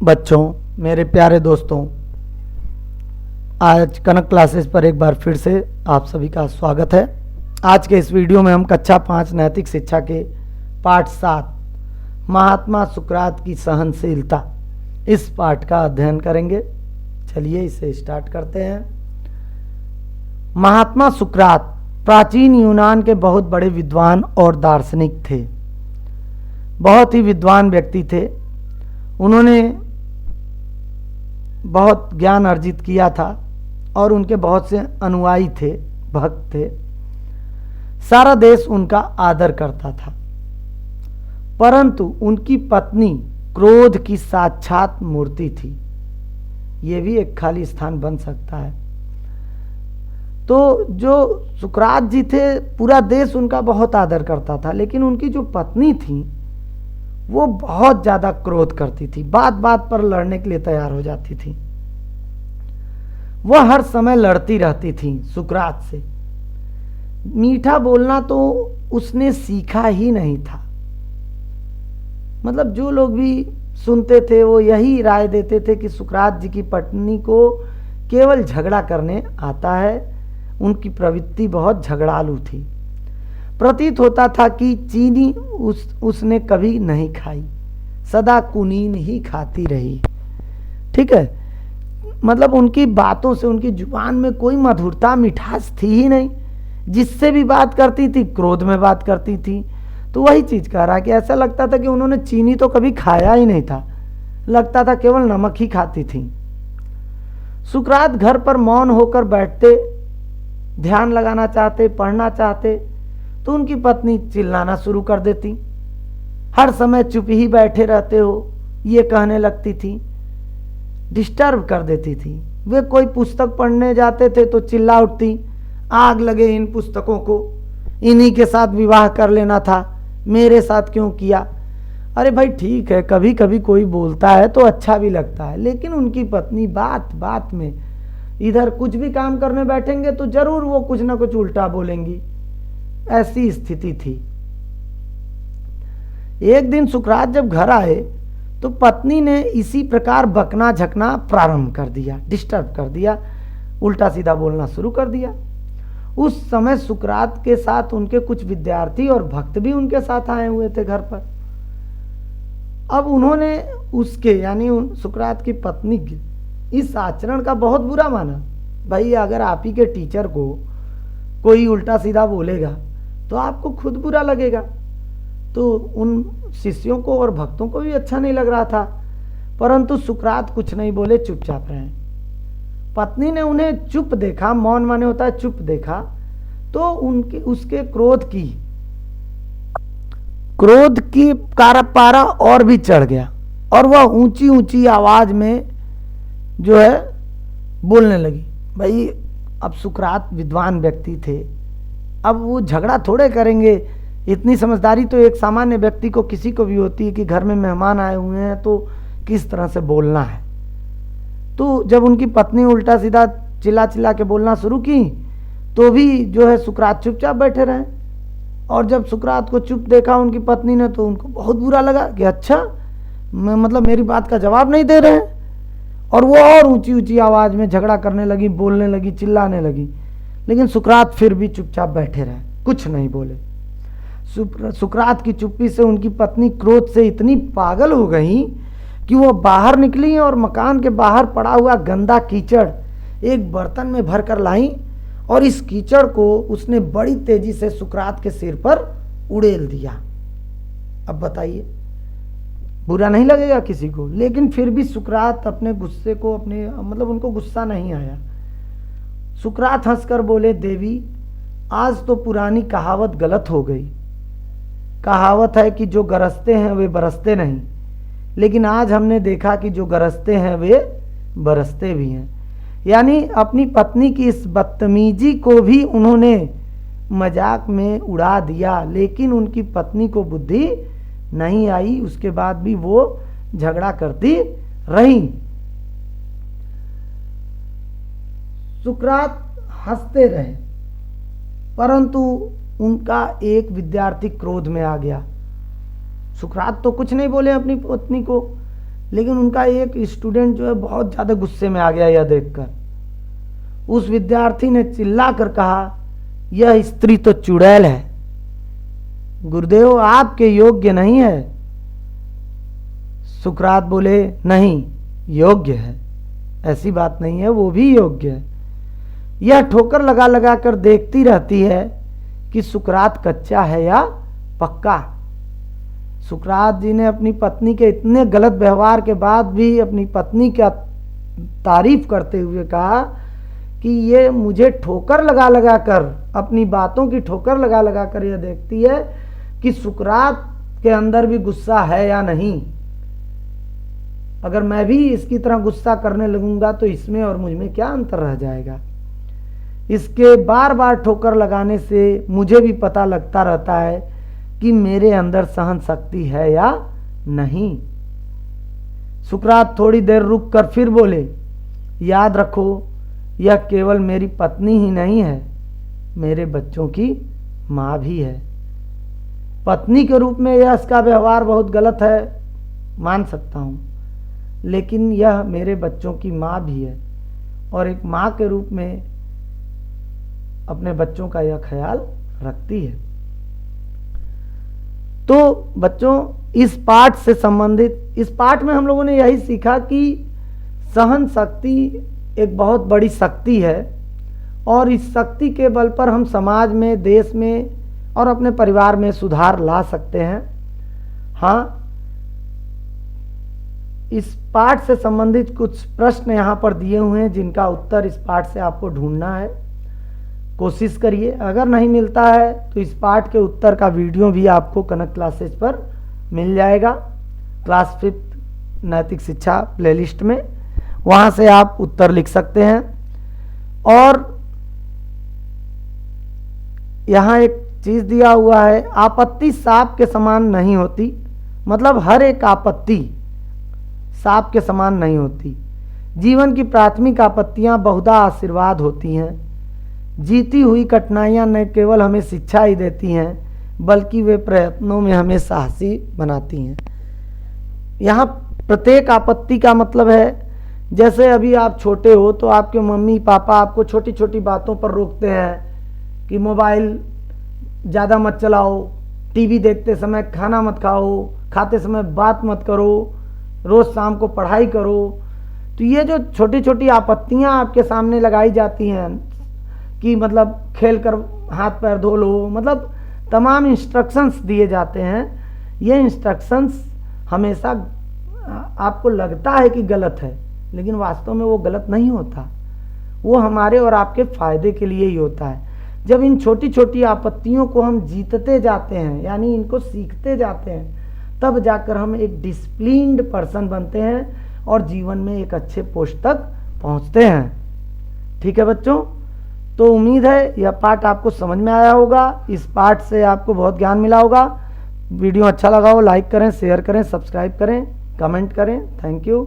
बच्चों, मेरे प्यारे दोस्तों, आज कनक क्लासेस पर एक बार फिर से आप सभी का स्वागत है। आज के इस वीडियो में हम कक्षा 5 नैतिक शिक्षा के पाठ 7 महात्मा सुकरात की सहनशीलता इस पाठ का अध्ययन करेंगे। चलिए इसे स्टार्ट करते हैं। महात्मा सुकरात प्राचीन यूनान के बहुत बड़े विद्वान और दार्शनिक थे। बहुत ही विद्वान व्यक्ति थे। उन्होंने बहुत ज्ञान अर्जित किया था और उनके बहुत से अनुयायी थे, भक्त थे। सारा देश उनका आदर करता था, परंतु उनकी पत्नी क्रोध की साक्षात मूर्ति थी। ये भी एक खाली स्थान बन सकता है। तो जो सुकरात जी थे, पूरा देश उनका बहुत आदर करता था, लेकिन उनकी जो पत्नी थी वो बहुत ज़्यादा क्रोध करती थी, बात बात पर लड़ने के लिए तैयार हो जाती थी। वह हर समय लड़ती रहती थी सुकरात से। मीठा बोलना तो उसने सीखा ही नहीं था। मतलब जो लोग भी सुनते थे वो यही राय देते थे कि सुकरात जी की पत्नी को केवल झगड़ा करने आता है। उनकी प्रवृत्ति बहुत झगड़ालू थी। प्रतीत होता था कि चीनी उसने कभी नहीं खाई, सदा कुनीन ही खाती रही। ठीक है, मतलब उनकी बातों से, उनकी जुबान में कोई मधुरता मिठास थी ही नहीं। जिससे भी बात करती थी क्रोध में बात करती थी। तो वही चीज कह रहा है कि ऐसा लगता था कि उन्होंने चीनी तो कभी खाया ही नहीं था, लगता था केवल नमक ही खाती थी। सुकरात घर पर मौन होकर बैठते, ध्यान लगाना चाहते, पढ़ना चाहते, तो उनकी पत्नी चिल्लाना शुरू कर देती। हर समय चुप ही बैठे रहते हो, ये कहने लगती थी, डिस्टर्ब कर देती थी। वे कोई पुस्तक पढ़ने जाते थे तो चिल्ला उठती, आग लगे इन पुस्तकों को, इन्हीं के साथ विवाह कर लेना था, मेरे साथ क्यों किया। अरे भाई ठीक है, कभी कभी कोई बोलता है तो अच्छा भी लगता है, लेकिन उनकी पत्नी बात बात में, इधर कुछ भी काम करने बैठेंगे तो जरूर वो कुछ ना कुछ उल्टा बोलेंगी। ऐसी स्थिति थी। एक दिन सुकरात जब घर आए तो पत्नी ने इसी प्रकार बकना झकना प्रारंभ कर दिया, डिस्टर्ब कर दिया, उल्टा सीधा बोलना शुरू कर दिया। उस समय सुकरात के साथ उनके कुछ विद्यार्थी और भक्त भी उनके साथ आए हुए थे घर पर। अब उन्होंने उसके यानी सुकरात की पत्नी के इस आचरण का बहुत बुरा माना। भाई अगर आप ही के टीचर को कोई उल्टा सीधा बोलेगा तो आपको खुद बुरा लगेगा। तो उन शिष्यों को और भक्तों को भी अच्छा नहीं लग रहा था, परंतु सुकरात कुछ नहीं बोले, चुपचाप रहे। पत्नी ने उन्हें चुप देखा, मौन माने होता है चुप देखा, तो उसके क्रोध की पारा और भी चढ़ गया और वह ऊंची ऊंची आवाज में जो है बोलने लगी। भाई अब सुकरात विद्वान व्यक्ति थे, अब वो झगड़ा थोड़े करेंगे। इतनी समझदारी तो एक सामान्य व्यक्ति को, किसी को भी होती है कि घर में मेहमान आए हुए हैं तो किस तरह से बोलना है। तो जब उनकी पत्नी उल्टा सीधा चिल्ला चिल्ला के बोलना शुरू की तो भी जो है सुकरात चुपचाप बैठे रहे। और जब सुकरात को चुप देखा उनकी पत्नी ने तो उनको बहुत बुरा लगा कि अच्छा, मतलब मेरी बात का जवाब नहीं दे रहे हैं। और वो और ऊंची ऊंची आवाज में झगड़ा करने लगी, बोलने लगी, चिल्लाने लगी। लेकिन सुकरात फिर भी चुपचाप बैठे रहे, कुछ नहीं बोले। सुकरात की चुप्पी से उनकी पत्नी क्रोध से इतनी पागल हो गई कि वो बाहर निकली और मकान के बाहर पड़ा हुआ गंदा कीचड़ एक बर्तन में भर कर लाई और इस कीचड़ को उसने बड़ी तेजी से सुकरात के सिर पर उड़ेल दिया। अब बताइए, बुरा नहीं लगेगा किसी को, लेकिन फिर भी सुकरात अपने गुस्से को, मतलब उनको गुस्सा नहीं आया। सुकरात हंसकर बोले, देवी आज तो पुरानी कहावत गलत हो गई। कहावत है कि जो गरजते हैं वे बरसते नहीं, लेकिन आज हमने देखा कि जो गरजते हैं वे बरसते भी हैं। यानी अपनी पत्नी की इस बदतमीजी को भी उन्होंने मजाक में उड़ा दिया, लेकिन उनकी पत्नी को बुद्धि नहीं आई। उसके बाद भी वो झगड़ा करती रही। सुकरात हंसते रहे, परंतु उनका एक विद्यार्थी क्रोध में आ गया। सुकरात तो कुछ नहीं बोले अपनी पत्नी को, लेकिन उनका एक स्टूडेंट जो है बहुत ज़्यादा गुस्से में आ गया यह देखकर। उस विद्यार्थी ने चिल्ला कर कहा, यह स्त्री तो चुड़ैल है, गुरुदेव आपके योग्य नहीं है। सुकरात बोले, नहीं योग्य है, ऐसी बात नहीं है, वो भी योग्य है। यह ठोकर लगा लगा कर देखती रहती है कि सुकरात कच्चा है या पक्का। सुकरात जी ने अपनी पत्नी के इतने गलत व्यवहार के बाद भी अपनी पत्नी का तारीफ करते हुए कहा कि ये मुझे ठोकर लगा लगा कर, अपनी बातों की ठोकर लगा लगा कर यह देखती है कि सुकरात के अंदर भी गुस्सा है या नहीं। अगर मैं भी इसकी तरह गुस्सा करने लगूंगा तो इसमें और मुझ में क्या अंतर रह जाएगा। इसके बार बार ठोकर लगाने से मुझे भी पता लगता रहता है कि मेरे अंदर सहन शक्ति है या नहीं। सुकरात थोड़ी देर रुक कर फिर बोले, याद रखो यह केवल मेरी पत्नी ही नहीं है, मेरे बच्चों की माँ भी है। पत्नी के रूप में यह इसका व्यवहार बहुत गलत है, मान सकता हूँ, लेकिन यह मेरे बच्चों की माँ भी है और एक माँ के रूप में अपने बच्चों का यह ख्याल रखती है। तो बच्चों, इस पाठ से संबंधित, इस पाठ में हम लोगों ने यही सीखा कि सहन शक्ति एक बहुत बड़ी शक्ति है और इस शक्ति के बल पर हम समाज में, देश में और अपने परिवार में सुधार ला सकते हैं। हाँ, इस पाठ से संबंधित कुछ प्रश्न यहाँ पर दिए हुए हैं जिनका उत्तर इस पाठ से आपको ढूंढना है। कोशिश करिए, अगर नहीं मिलता है तो इस पाठ के उत्तर का वीडियो भी आपको कनक क्लासेज पर मिल जाएगा, क्लास 5 नैतिक शिक्षा प्लेलिस्ट में, वहाँ से आप उत्तर लिख सकते हैं। और यहाँ एक चीज़ दिया हुआ है, आपत्ति सांप के समान नहीं होती, मतलब हर एक आपत्ति सांप के समान नहीं होती। जीवन की प्राथमिक आपत्तियाँ बहुधा आशीर्वाद होती हैं। जीती हुई कठिनाइयाँ न केवल हमें शिक्षा ही देती हैं बल्कि वे प्रयत्नों में हमें साहसी बनाती हैं। यहाँ प्रत्येक आपत्ति का मतलब है, जैसे अभी आप छोटे हो तो आपके मम्मी पापा आपको छोटी छोटी बातों पर रोकते हैं कि मोबाइल ज़्यादा मत चलाओ, टीवी देखते समय खाना मत खाओ, खाते समय बात मत करो, रोज़ शाम को पढ़ाई करो। तो ये जो छोटी छोटी आपत्तियाँ आपके सामने लगाई जाती हैं कि मतलब खेल कर हाथ पैर धो लो, मतलब तमाम इंस्ट्रक्शंस दिए जाते हैं। ये इंस्ट्रक्शंस हमेशा आपको लगता है कि गलत है, लेकिन वास्तव में वो गलत नहीं होता, वो हमारे और आपके फ़ायदे के लिए ही होता है। जब इन छोटी छोटी आपत्तियों को हम जीतते जाते हैं, यानी इनको सीखते जाते हैं, तब जाकर हम एक डिसिप्लिन्ड पर्सन बनते हैं और जीवन में एक अच्छे पोस्ट तक पहुंचते हैं। ठीक है बच्चों, तो उम्मीद है यह पाठ आपको समझ में आया होगा, इस पाठ से आपको बहुत ज्ञान मिला होगा। वीडियो अच्छा लगा हो लाइक करें, शेयर करें, सब्सक्राइब करें, कमेंट करें। Thank you.